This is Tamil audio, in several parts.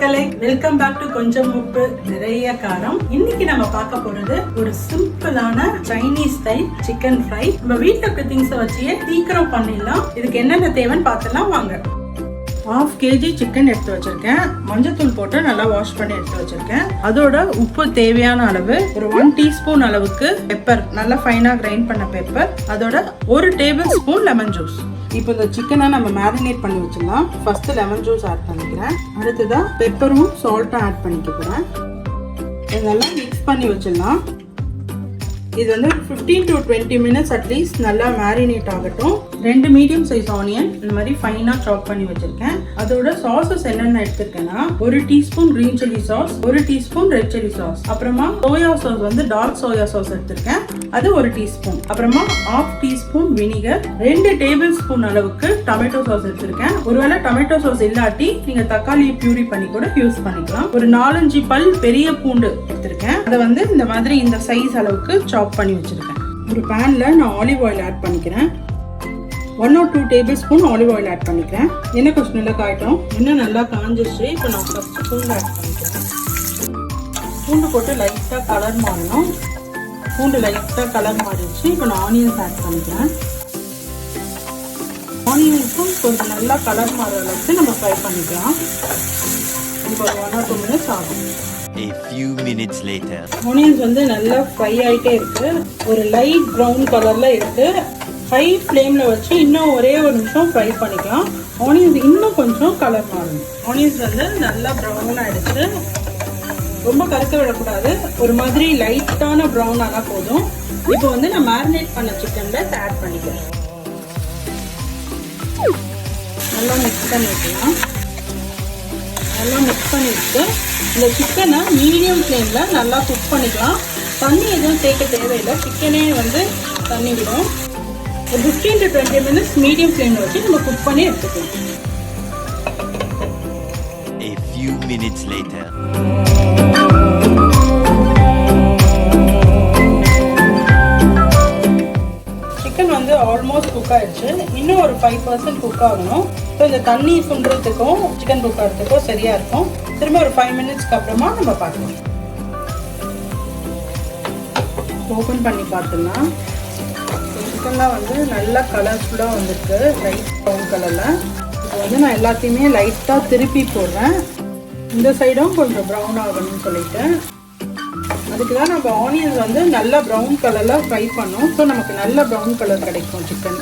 மக்களே, வெல்கம் பேக் டு கொஞ்சம் உப்பு நிறைய காரம். இன்னைக்கு நம்ம பார்க்க போறது ஒரு சிம்பிளான சைனீஸ் ஸ்டைல் சிக்கன் ஃப்ரை. நம்ம வீட்டுல இருக்க திங்ஸ் வச்சே சீக்கிரம் பண்ணிடலாம். இதுக்கு என்னென்ன தேவைன்னு பார்த்தலாம் வாங்க. 1/2 kg சிக்கன் எடுத்து வச்சிருக்கேன். மஞ்சத்தூள் போட்டு நல்லா வாஷ் பண்ணி எடுத்து வச்சிருக்கேன். அதோட உப்பு தேவையான அளவு, ஒரு 1 டீஸ்பூன் அளவுக்கு பெப்பர், நல்லா ஃபைனா கிரைண்ட் பண்ண பெப்பர், அதோட 1 டேபிள் ஸ்பூன் லெமன் ஜூஸ். இப்போ இந்த சிக்கனை நம்ம மேரினேட் பண்ணி வச்சிடலாம். ஃபர்ஸ்ட் லெமன் ஜூஸ் ஆட் பண்ணிக்கிறேன். அடுத்ததான் பெப்பரும் சால்ட்டும் ஆட் பண்ணிக்கிறேன். இதெல்லாம் மிக்ஸ் பண்ணி வச்சிடலாம். இது வந்து 15 to 20 minutes அட்லீஸ்ட் நல்லா மேரினேட் ஆகட்டும். 2 மீடியம் சைஸ் ஆனியன் இந்த மாதிரி ஃபைனா சாப் பண்ணி வச்சிருக்கேன். அதோட சாசஸ் என்னென்ன எடுத்திருக்கேன்னா 1 teaspoon green chilli sauce, 1 teaspoon red chilli sauce, அப்புறமா சோயா சாஸ் வந்து டார்க் சோயா சாஸ் எடுத்திருக்கேன், அது 1 டீஸ்பூன், அப்புறமா 1/2 டீஸ்பூன் வினிகர், 2 டேபிள் ஸ்பூன் அளவுக்கு டொமேட்டோ சாஸ் எடுத்திருக்கேன். ஒருவேளை டொமேட்டோ சாஸ் இல்லாட்டி நீங்க தக்காளி பியூரி பண்ணி கூட யூஸ் பண்ணிக்கலாம். ஒரு 4-5 பல் பெரிய பூண்டு எடுத்திருக்கேன். அதை வந்து இந்த மாதிரி இந்த சைஸ் அளவுக்கு சாப் பண்ணி வச்சிருக்கேன். ஒரு பேன்ல நான் ஆலிவ் ஆயில் ஆட் பண்ணிக்கிறேன். 1 or 2 tablespoon olive oil add பண்ணிக்கிறேன். எண்ணெய் கொஞ்சம் நல்லா காய்ட்டும். எண்ணெய் நல்லா காஞ்சிச்சு. இப்போ நான் ஃபர்ஸ்ட் பூண்டு ஆட் பண்ணிக்கிறேன். பூண்டு போட்டு லைட்டாக கலர் மாறணும். பூண்டு லைட்டாக கலர் மாறிடுச்சு. இப்போ நான் ஆனியன்ஸ் ஆட் பண்ணிக்கிறேன். ஆனியன்ஸும் கொஞ்சம் நல்லா கலர் மாற அளவுக்கு நம்ம ஃப்ரை பண்ணிக்கலாம். இப்போ ஒரு 1 or 2 minutes ஆகும். A few minutes later. Onions வந்து நல்லா ஃப்ரை ஆயிட்டே இருக்கு. ஒரு லைட் ப்ரௌன் கலர்ல இருக்கு. ஹை ஃப்ளேம்ல வச்சு இன்னும் ஒரே ஒரு நிமிஷம் ஃப்ரை பண்ணிக்கலாம். ஆனியன்ஸ் இன்னும் கொஞ்சம் கலர் மாறணும். ஆனியன்ஸ் வந்து நல்லா ப்ரௌன் ஆயிடுச்சு. ரொம்ப கருக்க விடக்கூடாது. ஒரு மாதிரி லைட்டான ப்ரௌன் ஆனா போதும். இப்போ வந்து நான் மேரினேட் பண்ண சிக்கன்ல ஆட் பண்ணிக்கிறேன். நல்லா மிக்ஸ் பண்ணிக்கலாம். நல்லா மிக்ஸ் பண்ணிட்டு இந்த சிக்கனை மீடியம் ஃப்ளேமில் நல்லா குக் பண்ணிக்கலாம். தண்ணி எதுவும் சேர்க்க தேவையில்லை. சிக்கனே வந்து தண்ணி விடும். ஒரு 15 to 20 minutes மீடியம் ஃப்ளேமில் வச்சு நம்ம குக் பண்ணி எடுத்துக்கலாம். A few minutes later. Chicken வந்து ஆல்மோஸ்ட் குக் ஆயிடுச்சு. இன்னும் ஒரு 5% குக் ஆகணும். ஸோ இந்த தண்ணி சுண்டுறதுக்கும் சிக்கன் குக் ஆகிறதுக்கும் சரியா இருக்கும். திரும்ப ஒரு 5 minutesக்கு அப்புறமா நம்ம பார்க்கலாம். ஓப்பன் பண்ணி பார்த்துலாம். சிக்கன்லாம் வந்து நல்லா கலர்ஃபுல்லாக வந்துருக்கு. லைட் ப்ரௌன் கலரில். இப்போ வந்து நான் எல்லாத்தையுமே லைட்டாக திருப்பி போடுறேன். இந்த சைடும் கொஞ்சம் ப்ரௌன் ஆகணும்னு சொல்லிட்டு. அதுக்கு தான் நம்ம ஆனியன்ஸ் வந்து நல்லா ப்ரௌன் கலரில் ஃப்ரை பண்ணோம். ஸோ நமக்கு நல்ல ப்ரௌன் கலர் கிடைக்கும். சிக்கன்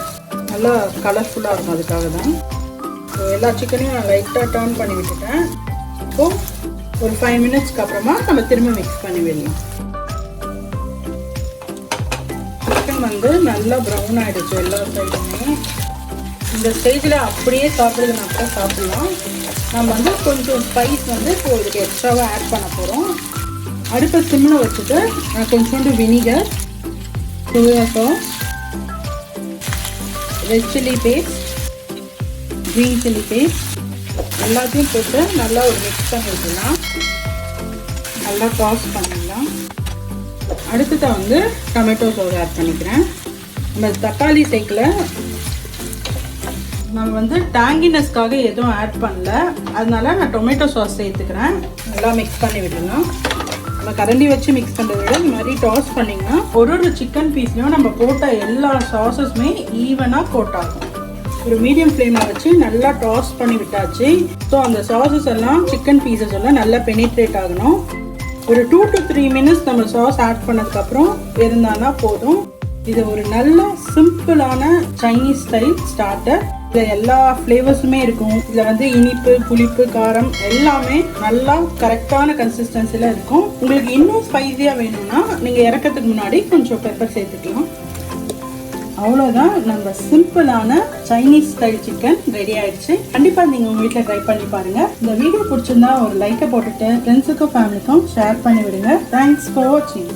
நல்லா கலர்ஃபுல்லாக இருக்கும். அதுக்காக தான். ஸோ எல்லா சிக்கனையும் நான் லைட்டாக டர்ன் பண்ணி விட்டுட்டேன். ஸோ ஒரு 5 minutesக்கு அப்புறமா நம்ம திரும்ப மிக்ஸ் பண்ணி விடலாம். சிக்கன் வந்து நல்லா ப்ரௌன் ஆகிடுச்சு எல்லா சைடுமே. இந்த ஸ்டேஜில் அப்படியே சாப்பிட்றதுனா கூட சாப்பிட்லாம். நம்ம வந்து கொஞ்சம் ஸ்பைஸ் வந்து இப்போ இதுக்கு எக்ஸ்ட்ராவாக ஆட் பண்ண போகிறோம். அடுப்பை சிம்மில் வச்சுட்டு நான் கொஞ்சோண்டு vinegar, soya sauce, red chilli paste, green chilli paste எல்லாத்தையும் போட்டு நல்லா ஒரு மிக்ஸ் பண்ணிக்கலாம். நல்லா டாஸ் பண்ணிடலாம். அடுத்ததான் வந்து டொமேட்டோ சாஸ் ஆட் பண்ணிக்கிறேன். நம்ம தக்காளி சேர்க்கல. நம்ம வந்து டேங்கினஸ்க்காக எதுவும் ஆட் பண்ணல. அதனால நான் டொமேட்டோ சாஸ் சேர்த்துக்கிறேன். நல்லா மிக்ஸ் பண்ணி விடணும். நம்ம கரண்டி வச்சு மிக்ஸ் பண்ணுறத விட இந்த மாதிரி டாஸ் பண்ணிங்கன்னா ஒரு சிக்கன் பீஸ்லையும் நம்ம போட்ட எல்லா சாஸஸுமே ஈவனாக கோட் ஆகும். ஒரு மீடியம் ஃப்ளேமில் வச்சு நல்லா டாஸ் பண்ணி விட்டாச்சு. ஸோ அந்த சாஸஸ் எல்லாம் சிக்கன் பீசஸ் எல்லாம் நல்லா பெனிட்ரேட் ஆகணும். ஒரு 2 to 3 minutes நம்ம சாஸ் ஆட் பண்ணதுக்கப்புறம் இருந்தானா போதும். இது ஒரு நல்ல சிம்பிளான சைனீஸ் ஸ்டைல் ஸ்டார்டர். இதில் எல்லா ஃப்ளேவர்ஸுமே இருக்கும். இதில் வந்து இனிப்பு, புளிப்பு, காரம் எல்லாமே நல்லா கரெக்டான கன்சிஸ்டன்சியில் இருக்கும். உங்களுக்கு இன்னும் ஸ்பைஸியாக வேணும்னா நீங்கள் இறக்கிறதுக்கு முன்னாடி கொஞ்சம் பெப்பர் சேர்த்துக்கலாம். அவ்வளோதான், நம்ம சிம்பிளான சைனீஸ் ஸ்டைல் சிக்கன் ரெடி ஆயிடுச்சு. கண்டிப்பாக நீங்கள் உங்கள் வீட்டில் ட்ரை பண்ணி பாருங்கள். இந்த வீடியோ பிடிச்சிருந்தா ஒரு லைக்கை போட்டுட்டு ஃப்ரெண்ட்ஸுக்கும் ஃபேமிலிக்கும் ஷேர் பண்ணி விடுங்க. தேங்க்ஸ் ஃபார் வாட்சிங்.